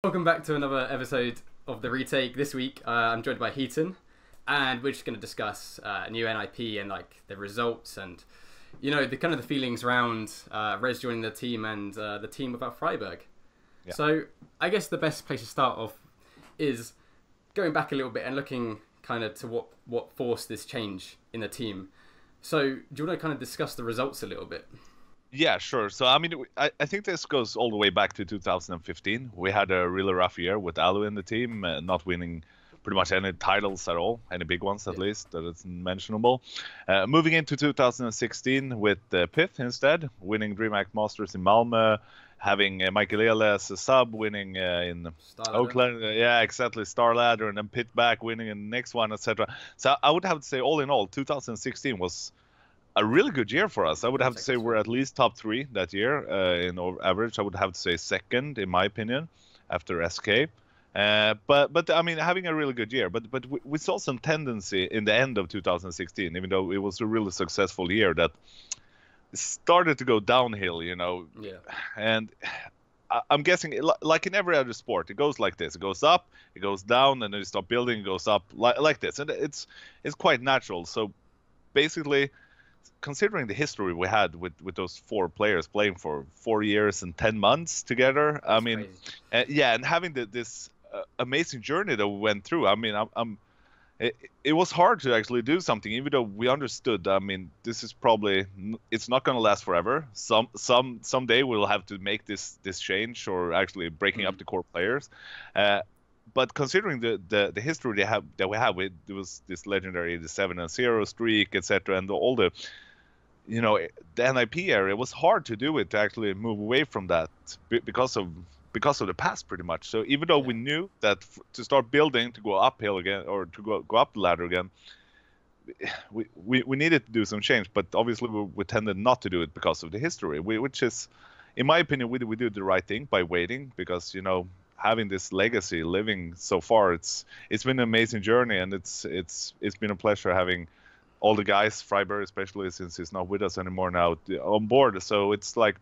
Welcome back to another episode of the retake. This week, I'm joined by HeatoN, and we're just going to discuss new NIP and like the results and the kind of the feelings around Rez joining the team and the team without Friberg. Yeah. So I guess the best place to start off is going back a little bit and looking kind of to what forced this change in the team. So do you want to kind of discuss the results a little bit? Yeah, sure. So, I mean, I think this goes all the way back to 2015. We had a really rough year with Alu in the team, not winning pretty much any titles at all, any big ones at least, that is mentionable. Moving into 2016 with Pith instead, winning DreamHack Masters in Malmö, having Michael Ele as a sub, winning in Oakland. Yeah, exactly, Star Ladder, and then Pith back, winning in the next one, etc. So I would have to say, all in all, 2016 was a really good year for us. I would have to say we're at least top 3 that year in average. I would have to say second, in my opinion, after SK. But I mean, having a really good year. But we saw some tendency in the end of 2016, even though it was a really successful year, that it started to go downhill, Yeah. And I'm guessing, like in every other sport, it goes like this. It goes up, it goes down, and then you start building, it goes up like this. And it's quite natural. So basically, considering the history we had with those 4 players playing for 4 years and 10 months together, I mean, and having this amazing journey that we went through, I mean, it was hard to actually do something, even though we understood. I mean, this is probably, it's not going to last forever. Someday we'll have to make this change, or actually breaking up the core players. But considering the history that we have with, there was this legendary the 7-0 streak, etc., and all the the NIP area, it was hard to do it, to actually move away from that because of the past, pretty much. So even though we knew that to start building, to go uphill again, or to go up the ladder again, we needed to do some change. But obviously we tended not to do it because of the history, which is, in my opinion, we did the right thing by waiting, because having this legacy living so far, it's been an amazing journey, and it's been a pleasure having all the guys, Friberg especially, since he's not with us anymore now, on board. So it's like,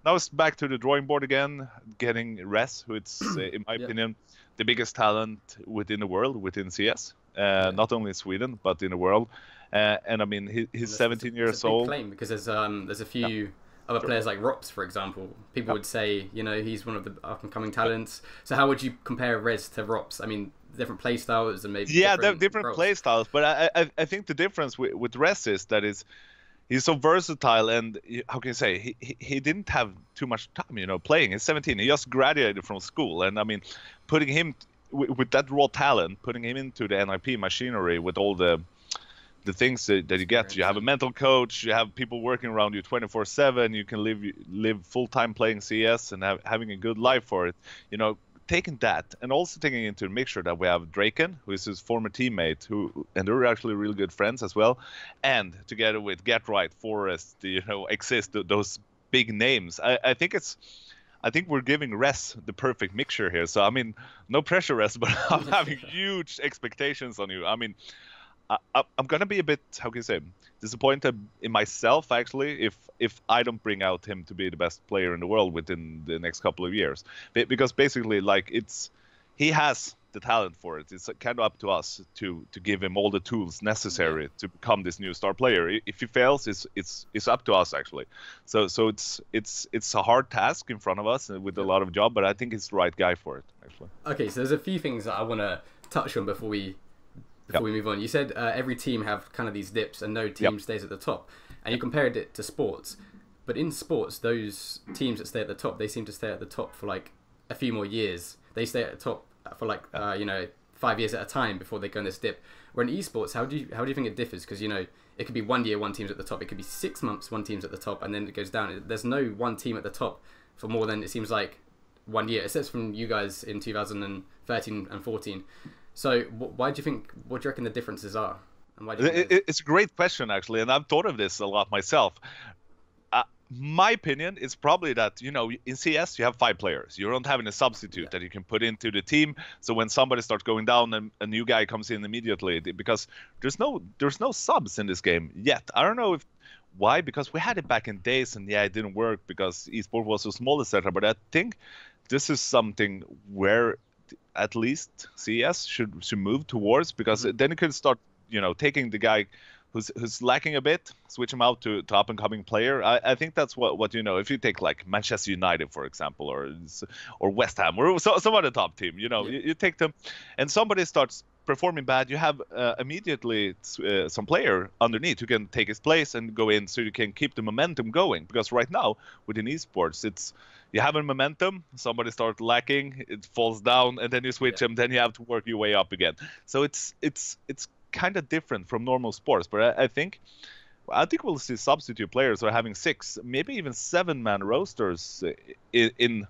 now it's back to the drawing board again, getting Rez, who it's, in my opinion, the biggest talent within the world, within CS, not only in Sweden, but in the world. And I mean, he's 17 years old. Claim, because there's a few other players like Rops, for example. People would say, he's one of the up-and-coming talents. So how would you compare Rez to Rops? I mean, different play styles and maybe different play styles. But I think the difference with Rez is that he's so versatile, and how can you say, he didn't have too much time, playing. He's 17. He just graduated from school, and I mean, putting him with that raw talent, putting him into the NIP machinery with all the things that you get. You have a mental coach, you have people working around you 24/7, you can live full-time playing CS and having a good life for it. Taking that, and also taking into make sure that we have Draken, who is his former teammate, and they're actually really good friends as well, and together with Get Right, Forest, Exist, those big names. I think we're giving Rez the perfect mixture here. So I mean, no pressure, Rez, but I'm having huge expectations on you. I mean, I'm gonna be a bit, how can you say, disappointed in myself, actually, if I don't bring out him to be the best player in the world within the next couple of years, because basically, like, he has the talent for it. It's kind of up to us to give him all the tools necessary to become this new star player. If he fails, it's up to us, actually. So it's a hard task in front of us with a lot of job, but I think he's the right guy for it, actually. Okay, so there's a few things that I want to touch on before we move on. You said every team have kind of these dips and no team stays at the top. And you compared it to sports. But in sports, those teams that stay at the top, they seem to stay at the top for like a few more years. They stay at the top for like, 5 years at a time before they go on this dip. Where in eSports, how do you think it differs? Because, it could be 1 year, one team's at the top. It could be 6 months, one team's at the top, and then it goes down. There's no one team at the top for more than, it seems like, 1 year. It says from you guys in 2013 and 14. So what do you reckon the differences are? And why do you think it's a great question, actually, and I've thought of this a lot myself. My opinion is probably that, in CS, you have 5 players. You don't have any substitute that you can put into the team. So when somebody starts going down, and a new guy comes in immediately, because there's no subs in this game yet. I don't know why, because we had it back in days, and it didn't work because eSports was so small, etc. But I think this is something where at least CS should move towards, because then it could start, taking the guy who's lacking a bit, switch him out to up and coming player. I think that's what if you take like Manchester United, for example, or West Ham, or some other top team, you take them and somebody starts performing bad, you have immediately some player underneath who can take his place and go in, so you can keep the momentum going. Because right now within esports, it's you have a momentum, somebody starts lacking, it falls down, and then you switch them, then you have to work your way up again. So it's kind of different from normal sports. But I think we'll see substitute players who are having 6, maybe even 7-man rosters in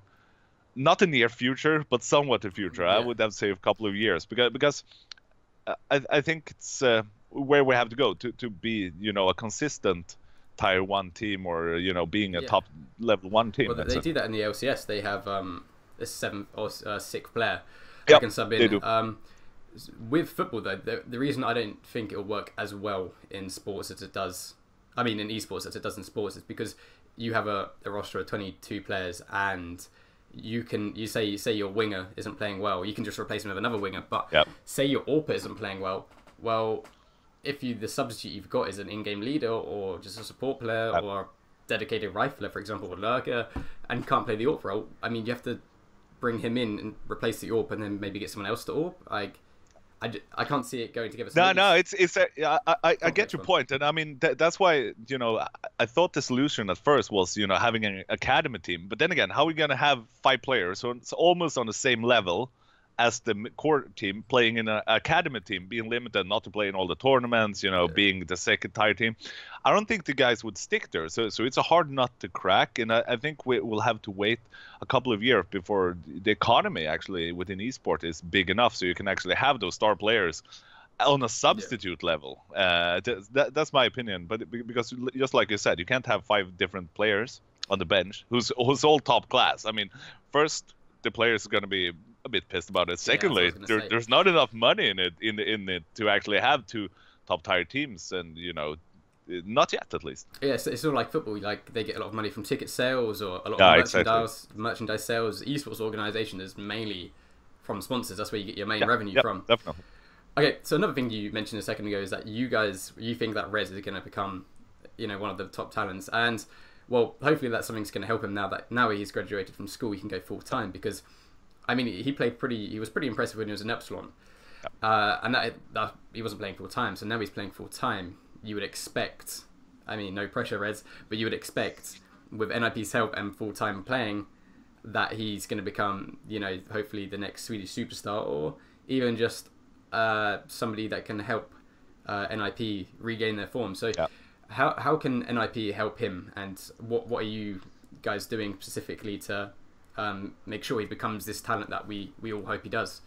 not the near future, but somewhat the future. I would have to say a couple of years, because I think it's where we have to go to be a consistent tier 1 team, or being a top level 1 team. Well, they do that in the LCS. They have a 7th or 6th player that can sub in. They do. With football, though, the reason I don't think it'll work as well in sports as it does, I mean in esports as it does in sports, is because you have a roster of 22 players, and you say your winger isn't playing well, you can just replace him with another winger. But say your AWP isn't playing well, if the substitute you've got is an in-game leader, or just a support player, or a dedicated rifler, for example, or lurker, and can't play the AWP role, I mean, you have to bring him in and replace the AWP, and then maybe get someone else to AWP. I can't see it going together. So I get your point, and I mean that's why I thought the solution at first was having an academy team, but then again, how are we gonna have 5 players so it's almost on the same level as the core team playing in an academy team, being limited not to play in all the tournaments, being the second tier team? I don't think the guys would stick there. So it's a hard nut to crack, and I think we'll have to wait a couple of years before the economy actually within esports is big enough so you can actually have those star players on a substitute level. That's my opinion. But because just like you said, you can't have 5 different players on the bench who's all top class. I mean, first the players are going to be a bit pissed about it. Secondly, there's not enough money in it to actually have 2 top tier teams, and not yet at least. Yeah, so it's sort of like football. Like they get a lot of money from ticket sales or a lot of merchandise sales. Esports organization is mainly from sponsors. That's where you get your main revenue from. Definitely. Okay, so another thing you mentioned a second ago is that you think that Rez is going to become, one of the top talents, and well, hopefully that's something's going to help him now he's graduated from school, he can go full time, because I mean, he was pretty impressive when he was in Epsilon. And that he wasn't playing full time, so now he's playing full time. You would expect, I mean, no pressure, Reds, but you would expect with NIP's help and full time playing that he's going to become, hopefully the next Swedish superstar, or even just somebody that can help NIP regain their form. So how can NIP help him, and what are you guys doing specifically to make sure he becomes this talent that we all hope he does?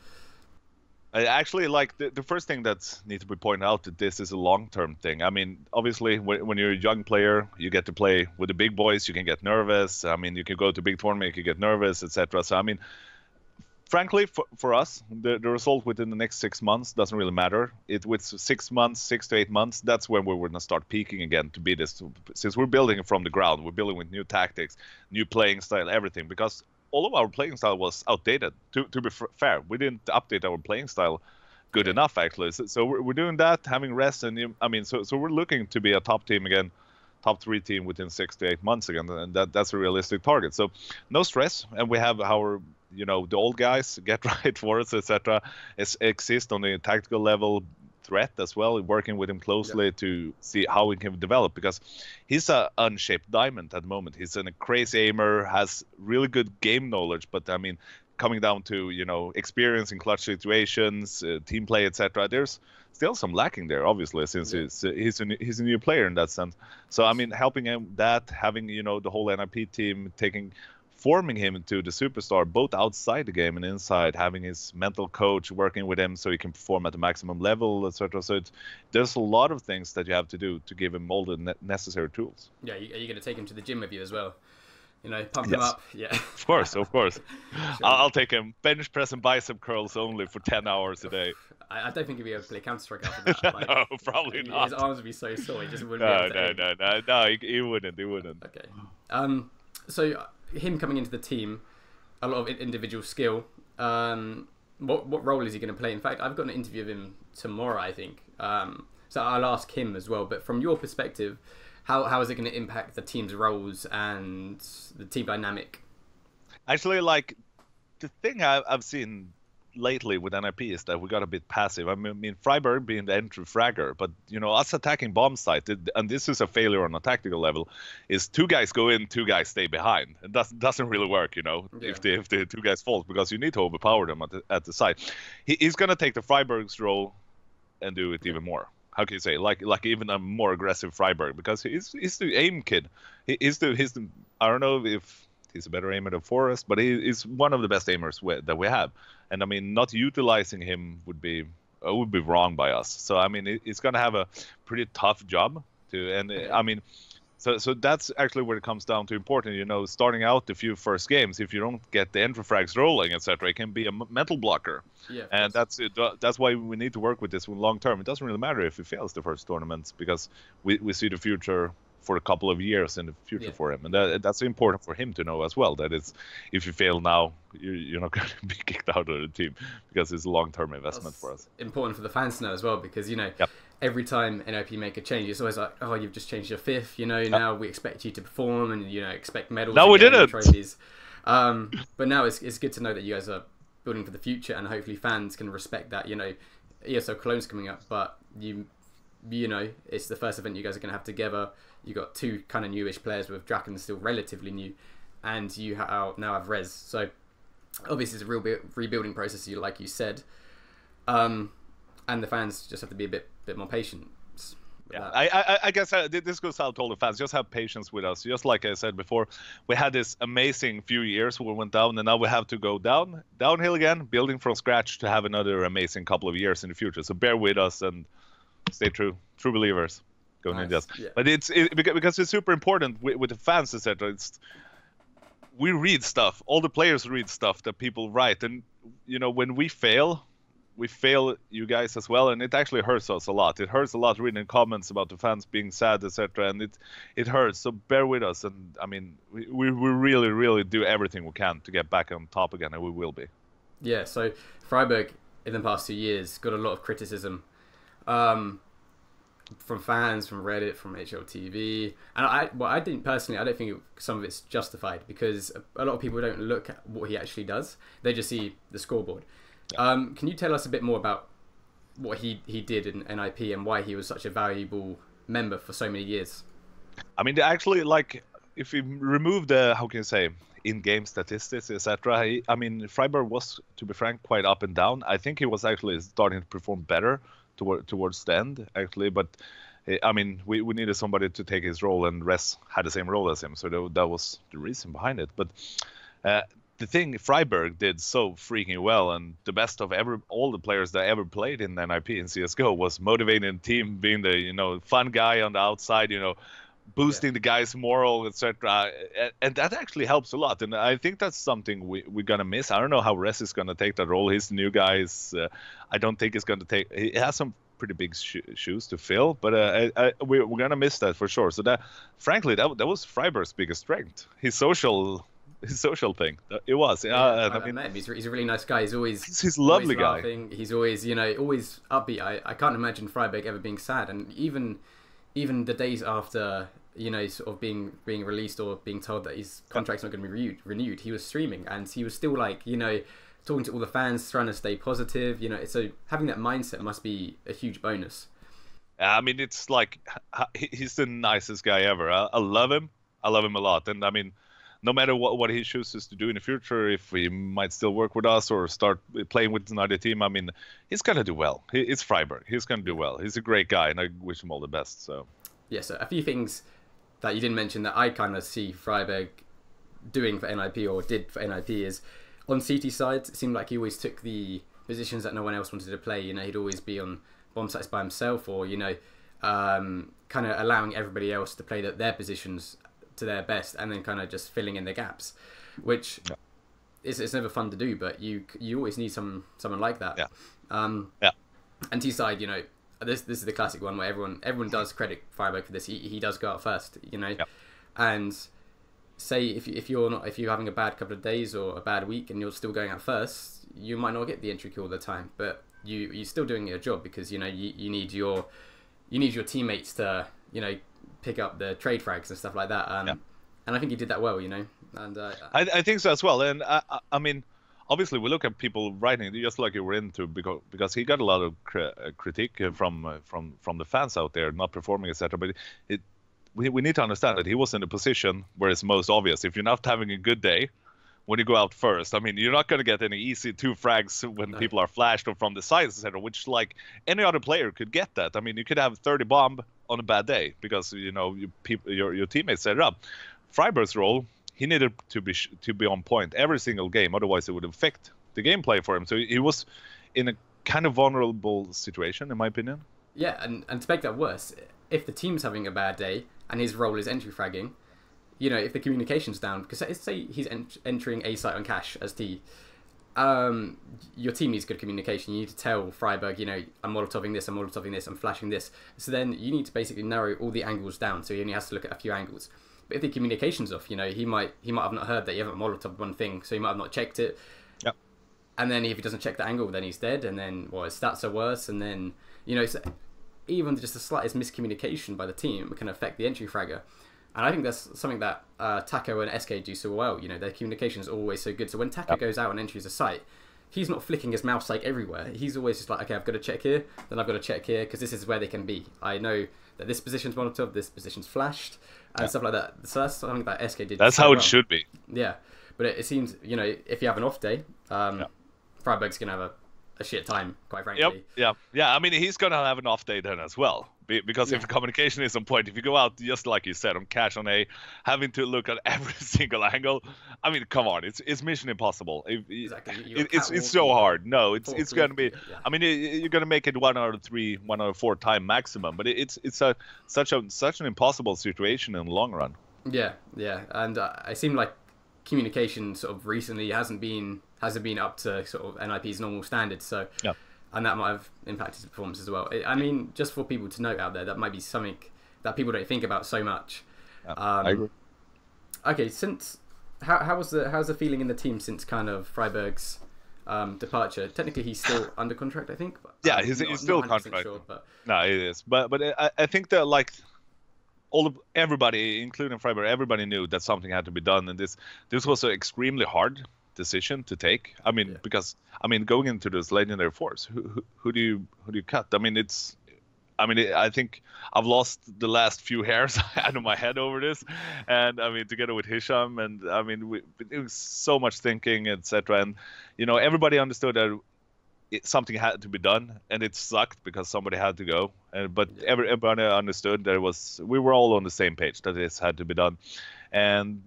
I actually like the first thing that needs to be pointed out, that this is a long-term thing. I mean, obviously, when you're a young player, you get to play with the big boys. You can get nervous. I mean, you can go to big tournament, you can get nervous, etc. So, I mean, frankly, for us, the result within the next 6 months doesn't really matter. With 6 months, 6 to 8 months, that's when we're going to start peaking again to be this. Since we're building it from the ground, we're building with new tactics, new playing style, everything. Because all of our playing style was outdated. To be fair, we didn't update our playing style good enough, actually. So we're doing that, having rest, and so we're looking to be a top team again, top 3 team within 6 to 8 months again, and that's a realistic target. So no stress, and we have our the old guys, Get Right, Forest, etc. exist on the tactical level. Threat as well, working with him closely to see how we can develop, because he's a unshaped diamond at the moment. He's a crazy aimer, has really good game knowledge, but I mean, coming down to experience in clutch situations, team play, etc. There's still some lacking there, obviously, since he's a new player in that sense. So I mean, helping him having the whole NIP team forming him into the superstar, both outside the game and inside, having his mental coach working with him so he can perform at the maximum level, etc. So there's a lot of things that you have to do to give him all the necessary tools. Yeah, are you going to take him to the gym with you as well? Pump him up. Yeah. Of course. Sure. I'll take him bench press and bicep curls only for 10 hours a day. I don't think he'd be able to play Counter-Strike after that. Like, no, probably not. His arms would be so sore, he just wouldn't be able to No, he wouldn't. Okay. So him coming into the team, a lot of individual skill. What role is he going to play? In fact, I've got an interview of him tomorrow, I think. So I'll ask him as well. But from your perspective, how is it going to impact the team's roles and the team dynamic? Actually, like, the thing I've seen lately with NIP is that we got a bit passive. I mean, Friberg being the entry fragger, but us attacking bomb site, and this is a failure on a tactical level, is 2 guys go in, 2 guys stay behind. It doesn't really work, if the 2 guys fall, because you need to overpower them at the site. He's gonna take the Friberg's role and do it even more. How can you say, like even a more aggressive Friberg, because he's the aim kid. He's the I don't know if he's a better aimer than Forrest, but he's one of the best aimers that we have. And I mean, not utilizing him would be wrong by us. So I mean, he's going to have a pretty tough job I mean, so that's actually where it comes down to important. Starting out the few first games, if you don't get the entry frags rolling, etc., it can be a mental blocker. Yeah, and that's why we need to work with this long term. It doesn't really matter if he fails the first tournaments, because we see the future for a couple of years in the future for him, and that's important for him to know as well. That it's, if you fail now, you're not going to be kicked out of the team, because it's a long-term investment for us. Important for the fans to know as well, because every time NOP make a change, it's always like, oh, you've just changed your 5th. Now we expect you to perform, and expect medals. No, we didn't. Trophies. But now it's good to know that you guys are building for the future, and hopefully fans can respect that. ESO Cologne's coming up, but it's the first event you guys are going to have together. You got 2 kind of newish players, with Draken still relatively new, and you now have Rez. So obviously it's a real rebuilding process, like you said, and the fans just have to be a bit more patient. Yeah, I guess this goes out to all the fans. Just have patience with us. Just like I said before, we had this amazing few years where we went down, and now we have to go downhill again, building from scratch to have another amazing couple of years in the future. So bear with us and stay true believers. Go Ninjas. Yeah. But because it's super important with the fans, etc. We read stuff. All the players read stuff that people write, and when we fail you guys as well, and it actually hurts us a lot. It hurts a lot reading comments about the fans being sad, etc. And it hurts. So bear with us. And I mean, we really, really do everything we can to get back on top again, and we will be. Yeah. So Friberg in the past 2 years got a lot of criticism. From fans, from Reddit, from HLTV, and I think personally, I don't think some of it's justified, because a lot of people don't look at what he actually does; they just see the scoreboard. Yeah. Can you tell us a bit more about what he did in NIP and why he was such a valuable member for so many years? I mean, actually, like, if we remove the, how can you say, in-game statistics, etc. I mean, Friberg was, to be frank, quite up and down. I think he was actually starting to perform better towards the end, actually, but I mean, we needed somebody to take his role, and Rez had the same role as him, so that was the reason behind it. But the thing Friberg did so freaking well, and the best of all the players that ever played in NIP in CSGO, was motivating the team, being the fun guy on the outside, boosting the guy's moral, etc. And that actually helps a lot. And I think that's something we're going to miss. I don't know how Rez is going to take that role. His new guys, I don't think he's going to take... He has some pretty big shoes to fill, but we're going to miss that for sure. So that, frankly, that was Friberg's biggest strength. His social thing. It was. I mean, he's a really nice guy. He's a lovely guy. Laughing. He's always, always upbeat. I can't imagine Friberg ever being sad. And even the days after, sort of being released or being told that his contract's not going to be renewed, he was streaming, and he was still like, talking to all the fans, trying to stay positive. So having that mindset must be a huge bonus. I mean, it's like, he's the nicest guy ever. I love him. I love him a lot. And I mean, no matter what he chooses to do in the future, if he might still work with us or start playing with another team, I mean, he's going to do well. It's Friberg. He's going to do well. He's a great guy, and I wish him all the best. So a few things that you didn't mention that I kind of see Friberg doing for NIP, or did for NIP, is on CT side, it seemed like he always took the positions that no one else wanted to play. He'd always be on bomb sites by himself, or, kind of allowing everybody else to play their positions to their best, and then kind of just filling in the gaps, which it's never fun to do, but you always need someone like that. And T-side, this is the classic one where everyone does credit Friberg for this. He does go out first, and say if you're having a bad couple of days or a bad week and you're still going out first, you might not get the entry queue all the time, but you're still doing your job because you need your teammates to pick up the trade frags and stuff like that. And I think he did that well, And I think so as well. And I mean, obviously we look at people writing just like you were into because he got a lot of critique from the fans out there not performing, etc. But we need to understand that he was in a position where it's most obvious. If you're not having a good day when you go out first, I mean, you're not going to get any easy 2 frags when people are flashed or from the sides, etc. Which like any other player could get that. I mean, you could have 30 bomb on a bad day because your teammates set it up. Friberg's role, he needed to be on point every single game, otherwise it would affect the gameplay for him. So he was in a kind of vulnerable situation, in my opinion. Yeah, and to make that worse, if the team's having a bad day and his role is entry fragging, if the communication's down, because say he's entering A site on cash as T, your team needs good communication. You need to tell Friberg, I'm molotoving this, I'm flashing this. So then you need to basically narrow all the angles down, so he only has to look at a few angles. But if the communication's off, he might have not heard that you haven't molotoved one thing, so he might have not checked it. Yep. And then if he doesn't check the angle, then he's dead, and then his stats are worse, and then so even just the slightest miscommunication by the team can affect the entry fragger. And I think that's something that Taco and SK do so well. Their communication is always so good. So when Taco goes out and enters a site, he's not flicking his mouse like everywhere. He's always just like, okay, I've got to check here, then I've got to check here, because this is where they can be. I know that this position's monitored, this position's flashed, and stuff like that. So that's something that SK did. That's how it should be. Yeah, but it seems, if you have an off day, Friberg's going to have a shit time, quite frankly. Yeah. I mean, he's going to have an off day then as well. Because if the communication is on point, if you go out, just like you said, on cash on A, having to look at every single angle, I mean, come on, it's mission impossible. Exactly. It's so hard. No, it's going to be. Yeah. I mean, you're going to make it 1 out of 3, 1 out of 4 time maximum, but it's such an impossible situation in the long run. Yeah, and it seemed like communication sort of recently hasn't been up to sort of NIP's normal standards. So. Yeah. And that might have impacted his performance as well. I mean, just for people to note out there, that might be something that people don't think about so much. Yeah, I agree. Okay, how's the feeling in the team since kind of Friberg's departure? Technically, he's still under contract, I think. But, yeah, he's still contract. Sure, but... No, it is. But I think that like everybody, including Friberg, everybody knew that something had to be done, and this was an extremely hard decision to take. I mean, because going into this legendary force, who do you cut? I mean, I think I've lost the last few hairs out of my head over this, and I mean, together with Hisham, and I mean, we've been doing so much thinking, etc. And everybody understood that something had to be done, and it sucked because somebody had to go. But everybody understood that we were all on the same page that this had to be done, and.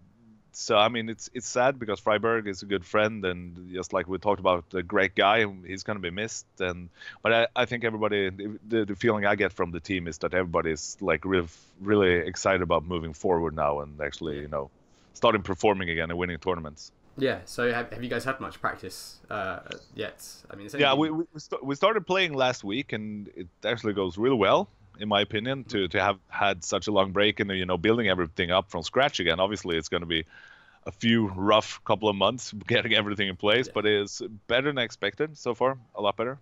So I mean, it's sad because Friberg is a good friend, and just like we talked about, a great guy. He's going to be missed, but I think everybody, the feeling I get from the team is that everybody is like really excited about moving forward now and actually starting performing again and winning tournaments. Yeah. So have you guys had much practice yet? I mean, we started playing last week, and it actually goes really well. In my opinion, to have had such a long break and building everything up from scratch again. Obviously, it's going to be a few rough couple of months getting everything in place, but it's better than expected so far. A lot better.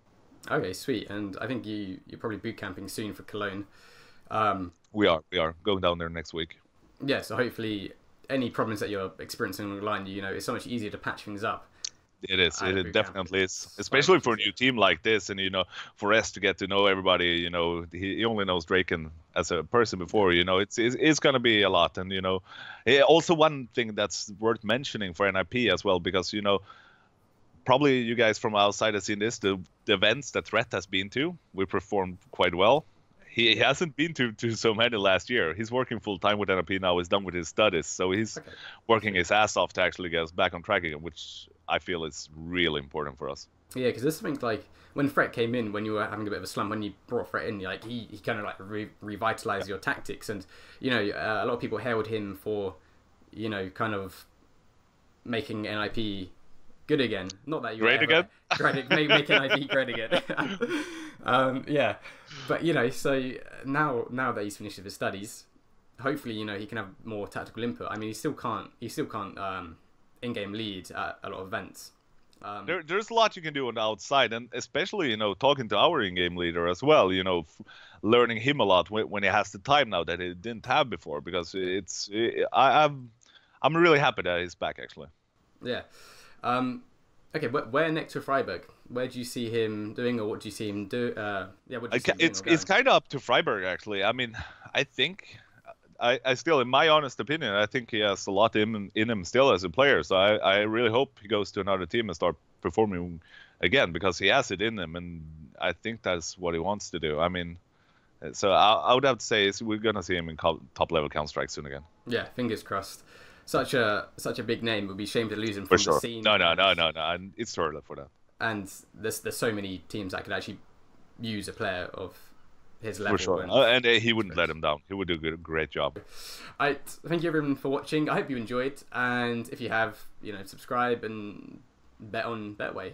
Okay, sweet. And I think you're probably boot camping soon for Cologne. We are going down there next week. Yeah, so hopefully any problems that you're experiencing online, it's so much easier to patch things up. It is. It definitely is, especially for a new team like this, and for us to get to know everybody. He only knows Draken as a person before. It's going to be a lot, and also one thing that's worth mentioning for NIP as well, because probably you guys from outside have seen this. The events that Threat has been to, we performed quite well. He hasn't been to so many last year. He's working full time with NIP now. He's done with his studies, so he's working his ass off to actually get us back on track again, which I feel is really important for us. Yeah, because there's something like when Fret came in, when you were having a bit of a slump, when you brought Fret in, he kind of like revitalized your tactics, and a lot of people hailed him for kind of making NIP good again. Not that you great again. Make NIP great again. Yeah, but so now that he's finished with his studies, hopefully, you know, he can have more tactical input. I mean, he still can't in-game lead at a lot of events. There's a lot you can do on the outside, and especially, you know, talking to our in-game leader as well, you know, learning him a lot when he has the time now that he didn't have before, because I'm really happy that he's back, actually. Yeah. Okay, where next for Friberg? Where do you see him doing, or what do you see him do? Yeah, what do you see him doing it's kind of up to Friberg, actually. I mean, I think I still, in my honest opinion, I think he has a lot in him still as a player. So I really hope he goes to another team and start performing again, because he has it in him, and I think that's what he wants to do. I mean, so I would have to say we're gonna see him in top level Counter-Strike soon again. Yeah, fingers crossed. Such a big name. It would be a shame to lose him For from sure. the scene. No. And it's too early for that. And there's so many teams that could actually use a player of his level. For sure. And he wouldn't let him down. He would do a great job. Alright, thank you everyone for watching. I hope you enjoyed, and if you have, you know, subscribe and bet on Betway.